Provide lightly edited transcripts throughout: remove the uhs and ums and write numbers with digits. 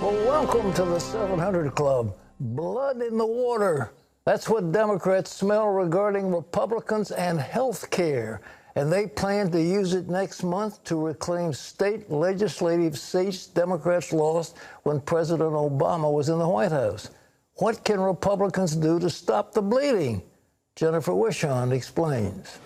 Well, welcome to the 700 Club. Blood in the water. That's what Democrats smell regarding Republicans and health care. And they plan to use it next month to reclaim state legislative seats Democrats lost when President Obama was in the White House. What can Republicans do to stop the bleeding? Jennifer Wishon explains.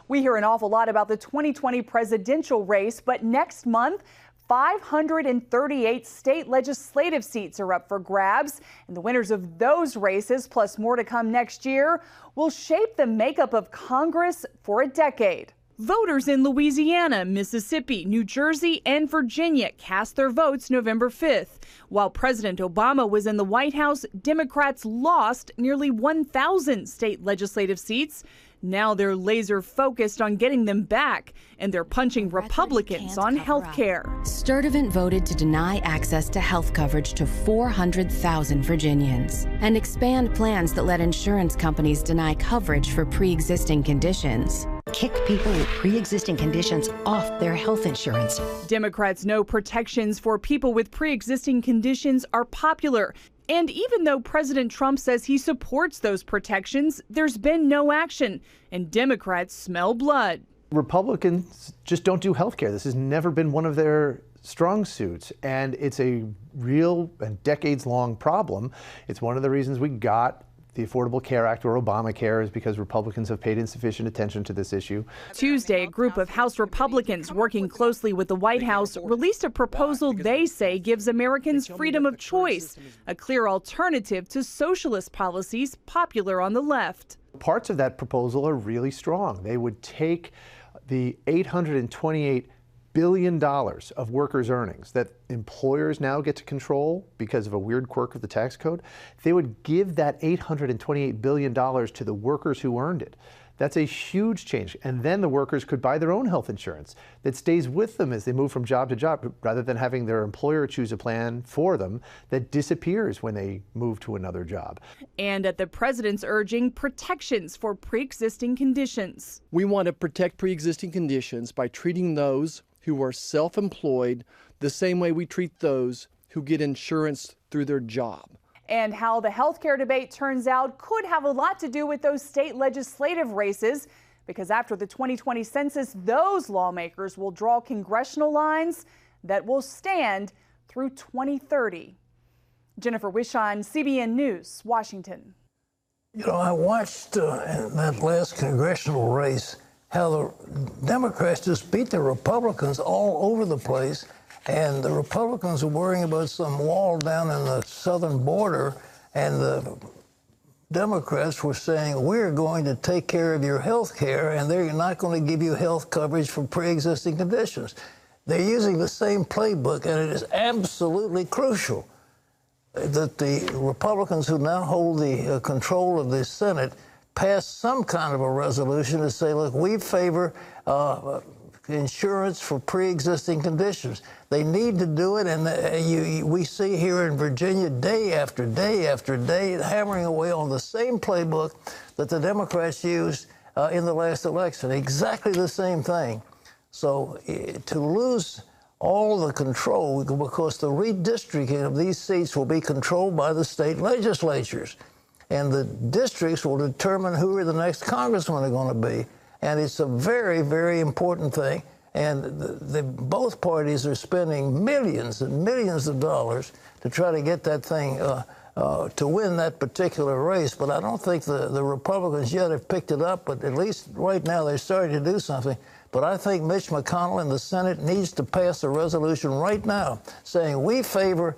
We hear an awful lot about the 2020 presidential race, but next month, 538 state legislative seats are up for grabs, and the winners of those races, plus more to come next year, will shape the makeup of Congress for a decade. Voters in Louisiana, Mississippi, New Jersey, and Virginia cast their votes November 5th. While President Obama was in the White House, Democrats lost nearly 1,000 state legislative seats. Now they're laser focused on getting them back, and they're punching Republicans on health care. Sturdivant voted to deny access to health coverage to 400,000 Virginians and expand plans that let insurance companies deny coverage for pre-existing conditions. Kick people with pre-existing conditions off their health insurance. Democrats know protections for people with pre-existing conditions are popular. And even though President Trump says he supports those protections, there's been no action, and Democrats smell blood. Republicans just don't do health care. This has never been one of their strong suits, and it's a real and decades-long problem. It's one of the reasons we got the Affordable Care Act, or Obamacare, is because Republicans have paid insufficient attention to this issue. Tuesday, a group of House Republicans working closely with the White House released a proposal they say gives Americans freedom of choice, a clear alternative to socialist policies popular on the left. Parts of that proposal are really strong. They would take the $828 billion of workers' earnings that employers now get to control because of a weird quirk of the tax code. They would give that $828 billion to the workers who earned it. That's a huge change. And then the workers could buy their own health insurance that stays with them as they move from job to job, rather than having their employer choose a plan for them that disappears when they move to another job. And at the president's urging, protections for pre-existing conditions. We want to protect pre-existing conditions by treating those who are self-employed the same way we treat those who get insurance through their job. And how the health care debate turns out could have a lot to do with those state legislative races, because after the 2020 census, those lawmakers will draw congressional lines that will stand through 2030. Jennifer Wishon, CBN News, Washington. You know, I watched in that last congressional race how the Democrats just beat the Republicans all over the place. And the Republicans were worrying about some wall down in the southern border, and the Democrats were saying, we're going to take care of your health care, and they're not going to give you health coverage for pre-existing conditions. They're using the same playbook, and it is absolutely crucial that the Republicans who now hold the control of the Senate pass some kind of a resolution to say, look, we favor insurance for pre-existing conditions. They need to do it, and we see here in Virginia day after day after day hammering away on the same playbook that the Democrats used in the last election. Exactly the same thing. So to lose all the control, because the redistricting of these seats will be controlled by the state legislatures, and the districts will determine who the next congressmen are going to be. And it's a very, very important thing. And both parties are spending millions and millions of dollars to try to get that thing to win that particular race. But I don't think the Republicans yet have picked it up. But at least right now they're starting to do something. But I think Mitch McConnell in the Senate needs to pass a resolution right now saying we favor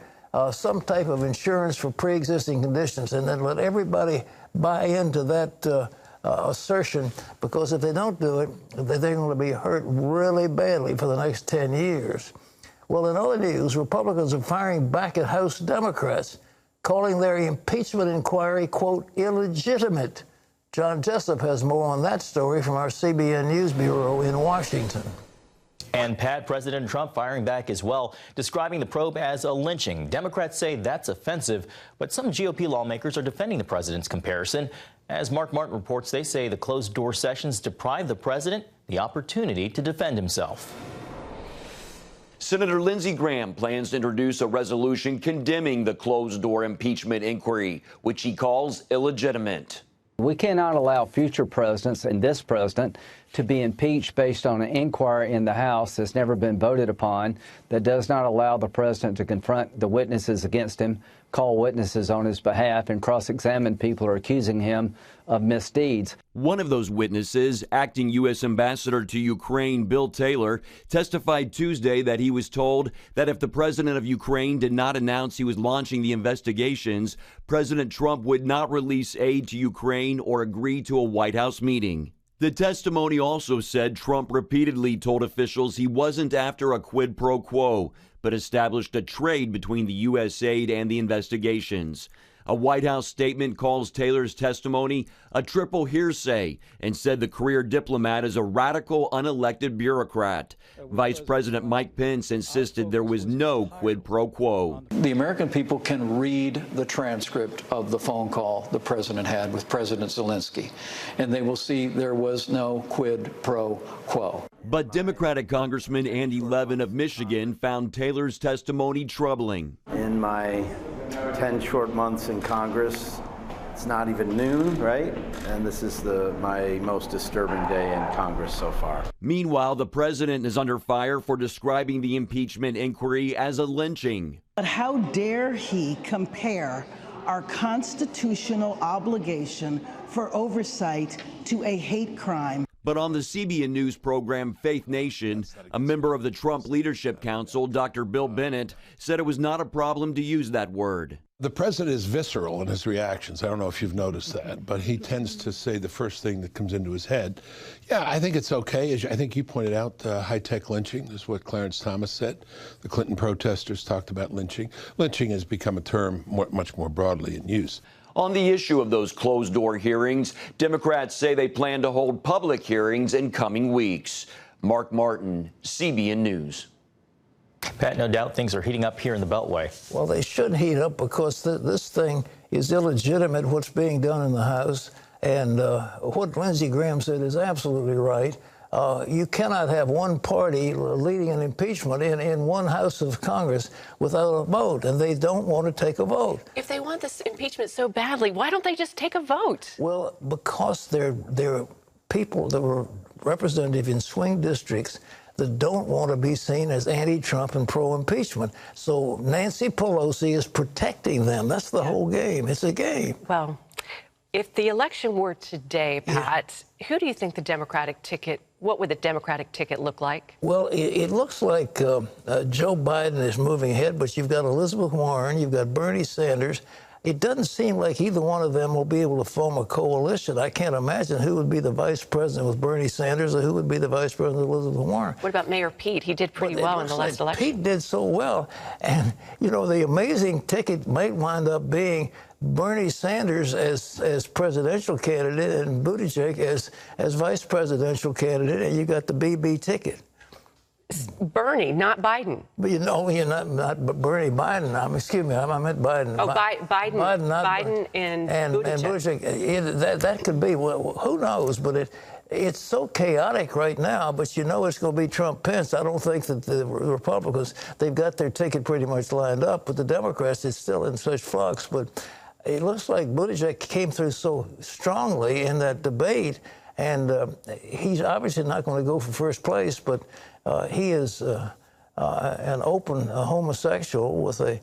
some type of insurance for pre-existing conditions, and then let everybody buy into that assertion, because if they don't do it, they're going to be hurt really badly for the next 10 years. Well, in other news, Republicans are firing back at House Democrats, calling their impeachment inquiry, quote, illegitimate. John Jessup has more on that story from our CBN News Bureau in Washington. And Pat, President Trump firing back as well, describing the probe as a lynching. Democrats say that's offensive, but some GOP lawmakers are defending the president's comparison. As Mark Martin reports, they say the closed-door sessions deprive the president the opportunity to defend himself. Senator Lindsey Graham plans to introduce a resolution condemning the closed-door impeachment inquiry, which he calls illegitimate. We cannot allow future presidents and this president to be impeached based on an inquiry in the House that's never been voted upon, that does not allow the president to confront the witnesses against him, call witnesses on his behalf, and cross-examine people who are accusing him of misdeeds. One of those witnesses, acting U.S. Ambassador to Ukraine Bill Taylor, testified Tuesday that he was told that if the president of Ukraine did not announce he was launching the investigations, President Trump would not release aid to Ukraine or agree to a White House meeting. The testimony also said Trump repeatedly told officials he wasn't after a quid pro quo, but established a trade between the U.S. aid and the investigations. A White House statement calls Taylor's testimony a triple hearsay and said the career diplomat is a radical, unelected bureaucrat. Vice President Mike Pence insisted there was no quid pro quo. The American people can read the transcript of the phone call the president had with President Zelensky, and they will see there was no quid pro quo. But Democratic Congressman Andy Levin of Michigan found Taylor's testimony troubling. In my 10 short months in Congress, it's not even noon, right? And this is my most disturbing day in Congress so far. Meanwhile, the president is under fire for describing the impeachment inquiry as a lynching. But how dare he compare our constitutional obligation for oversight to a hate crime? But on the CBN News program Faith Nation, a member of the Trump Leadership Council, Dr. Bill Bennett, said it was not a problem to use that word. The president is visceral in his reactions. I don't know if you've noticed that, but he tends to say the first thing that comes into his head. Yeah, I think it's okay. As I think you pointed out, high-tech lynching is what Clarence Thomas said. The Clinton protesters talked about lynching. Lynching has become a term much more broadly in use. On the issue of those closed-door hearings, Democrats say they plan to hold public hearings in coming weeks. Mark Martin, CBN News. Pat, no doubt things are heating up here in the Beltway. Well, they should heat up because this thing is illegitimate, what's being done in the House. And what Lindsey Graham said is absolutely right. You cannot have one party leading an impeachment in one House of Congress without a vote, and they don't want to take a vote. If they want this impeachment so badly, why don't they just take a vote? Well, because they're people that were representative in swing districts that don't want to be seen as anti-Trump and pro-impeachment. So Nancy Pelosi is protecting them. That's the whole game. It's a game. Well, if the election were today, Pat, who do you think the Democratic ticket, what would the Democratic ticket look like? Well, it looks like Joe Biden is moving ahead, but you've got Elizabeth Warren, you've got Bernie Sanders. It doesn't seem like either one of them will be able to form a coalition. I can't imagine who would be the vice president with Bernie Sanders or who would be the vice president with Elizabeth Warren. What about Mayor Pete? He did pretty well in the last election. Pete did so well. And, you know, the amazing ticket might wind up being Bernie Sanders as presidential candidate and Buttigieg as vice presidential candidate, and you got the BB ticket. Bernie, not Biden. But you know, you're not Bernie, Biden. Excuse me, I meant Biden. Oh, Biden and Buttigieg. Buttigieg. That could be. Well, who knows? But it's so chaotic right now. But you know, it's going to be Trump-Pence. I don't think that the Republicans, they've got their ticket pretty much lined up. But the Democrats, it's still in such flux. But it looks like Buttigieg came through so strongly in that debate. And he's obviously not going to go for first place, but he is an open homosexual with a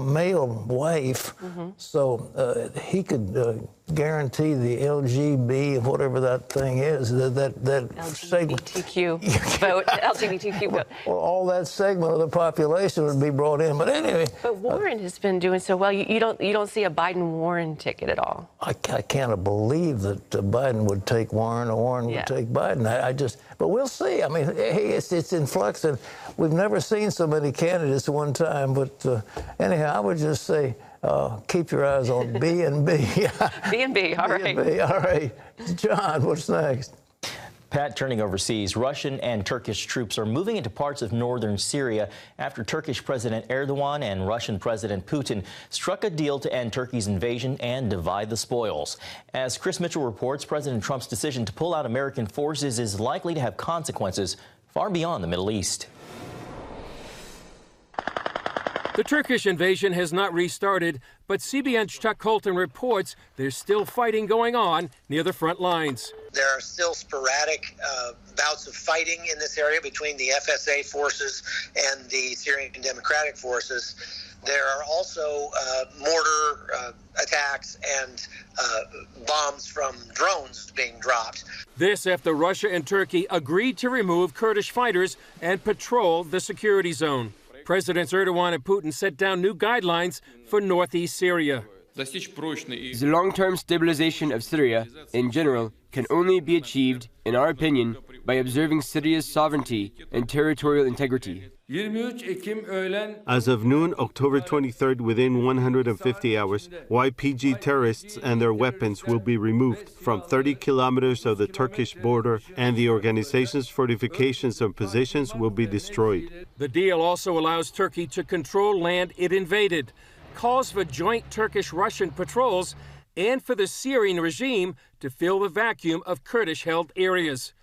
male wife, so he could guarantee the LGB, whatever that thing is, that LGBTQ vote, LGBTQ vote. All that segment of the population would be brought in. But anyway. But Warren has been doing so well. You don't see a Biden-Warren ticket at all. I can't believe that Biden would take Warren or Warren would take Biden. But we'll see. I mean, it's in flux, and we've never seen so many candidates at one time. But anyhow, I would just say, keep your eyes on B&B. B&B, all right. B&B, all right. John, what's next? Pat, turning overseas, Russian and Turkish troops are moving into parts of northern Syria after Turkish President Erdogan and Russian President Putin struck a deal to end Turkey's invasion and divide the spoils. As Chris Mitchell reports, President Trump's decision to pull out American forces is likely to have consequences far beyond the Middle East. The Turkish invasion has not restarted, but CBN's Chuck Colton reports there's still fighting going on near the front lines. There are still sporadic bouts of fighting in this area between the FSA forces and the Syrian Democratic forces. There are also mortar attacks and bombs from drones being dropped. This after Russia and Turkey agreed to remove Kurdish fighters and patrol the security zone. Presidents Erdogan and Putin set down new guidelines for northeast Syria. The long-term stabilization of Syria, in general, can only be achieved, in our opinion, by observing Syria's sovereignty and territorial integrity. As of noon, October 23rd, within 150 hours, YPG terrorists and their weapons will be removed from 30 kilometers of the Turkish border, and the organization's fortifications and positions will be destroyed. The deal also allows Turkey to control land it invaded, calls for joint Turkish-Russian patrols, and for the Syrian regime to fill the vacuum of Kurdish-held areas.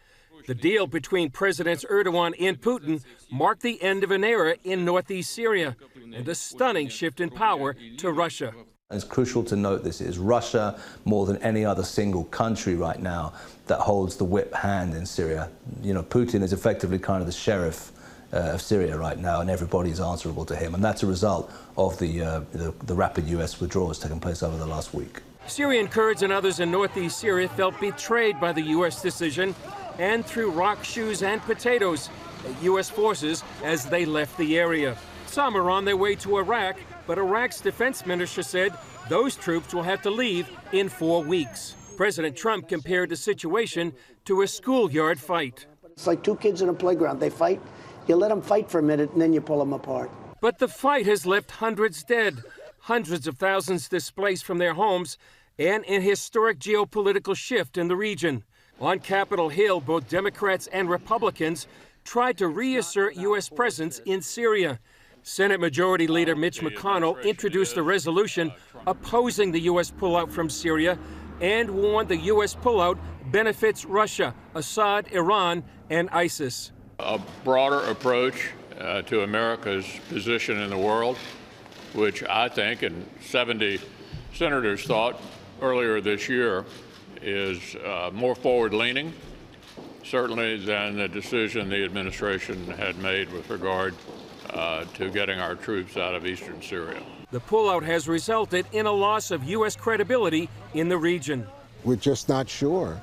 The deal between Presidents Erdogan and Putin marked the end of an era in northeast Syria and a stunning shift in power to Russia. It's crucial to note this is Russia, more than any other single country right now, that holds the whip hand in Syria. You know, Putin is effectively kind of the sheriff of Syria right now, and everybody is answerable to him. And that's a result of the rapid U.S. withdrawals taking place over the last week. Syrian Kurds and others in northeast Syria felt betrayed by the U.S. decision and threw rock, shoes, and potatoes at U.S. forces as they left the area. Some are on their way to Iraq, but Iraq's defense minister said those troops will have to leave in 4 weeks. President Trump compared the situation to a schoolyard fight. It's like two kids in a playground. They fight, you let them fight for a minute, and then you pull them apart. But the fight has left hundreds dead, hundreds of thousands displaced from their homes, and an historic geopolitical shift in the region. On Capitol Hill, both Democrats and Republicans tried to reassert U.S. presence in Syria. Senate Majority Leader Mitch McConnell introduced a resolution opposing the U.S. pullout from Syria and warned the U.S. pullout benefits Russia, Assad, Iran, and ISIS. A broader approach to America's position in the world, which I think, and 70 senators thought earlier this year, is more forward-leaning, certainly, than the decision the administration had made with regard to getting our troops out of eastern Syria. The pullout has resulted in a loss of U.S. credibility in the region. We're just not sure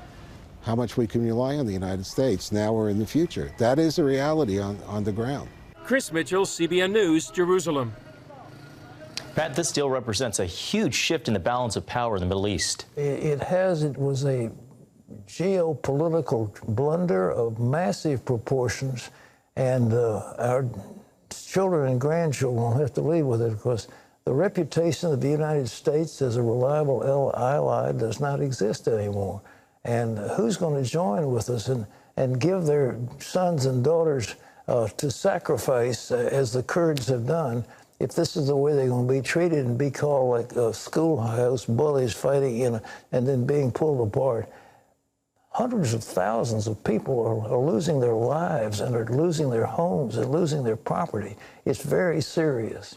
how much we can rely on the United States now or in the future. That is a reality on the ground. Chris Mitchell, CBN News, Jerusalem. Pat, this deal represents a huge shift in the balance of power in the Middle East. It was a geopolitical blunder of massive proportions, and our children and grandchildren will have to live with it, because the reputation of the United States as a reliable ally does not exist anymore. And who's going to join with us and give their sons and daughters to sacrifice, as the Kurds have done, if this is the way they're going to be treated and be called like schoolhouse bullies fighting and then being pulled apart? Hundreds of thousands of people are losing their lives and are losing their homes and losing their property. It's very serious.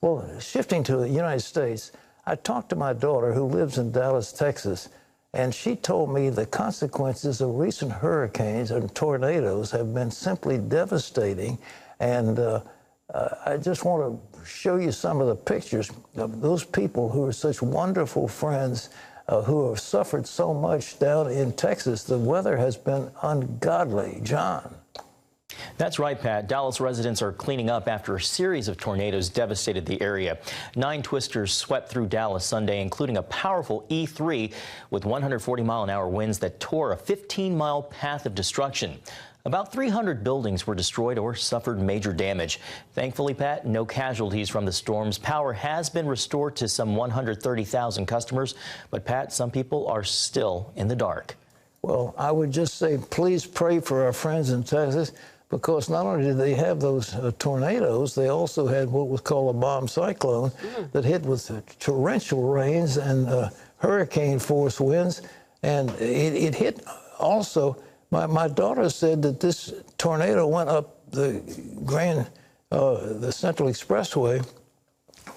Well, shifting to the United States, I talked to my daughter who lives in Dallas, Texas, and she told me the consequences of recent hurricanes and tornadoes have been simply devastating. And I just want to show you some of the pictures of those people who are such wonderful friends who have suffered so much down in Texas. The weather has been ungodly. John. That's right, Pat. Dallas residents are cleaning up after a series of tornadoes devastated the area. 9 twisters swept through Dallas Sunday, including a powerful E3 with 140-mile-an-hour winds that tore a 15-mile path of destruction. About 300 buildings were destroyed or suffered major damage. Thankfully, Pat, no casualties from the storms. Power has been restored to some 130,000 customers. But, Pat, some people are still in the dark. Well, I would just say, please pray for our friends in Texas, because not only did they have those tornadoes, they also had what was called a bomb cyclone that hit with torrential rains and hurricane-force winds. And it hit also My daughter said that this tornado went up the the Central Expressway,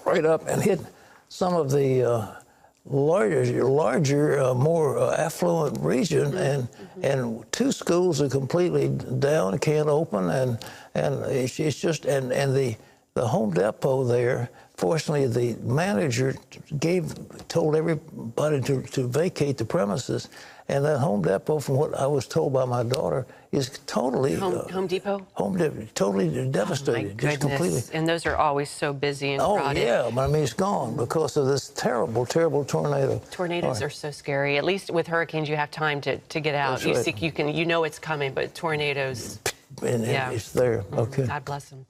right up and hit some of the larger, more affluent region, and two schools are completely down, can't open, and it's just the Home Depot there. Fortunately, the manager told everybody to vacate the premises, and that Home Depot, from what I was told by my daughter, is totally Home Depot. Totally devastated. Oh, my goodness. Just completely. And those are always so busy and crowded. Oh yeah, but I mean it's gone because of this terrible tornado. Tornadoes are so scary. At least with hurricanes, you have time to get out. That's right. You know it's coming, but tornadoes. And it's there. Okay. God bless them.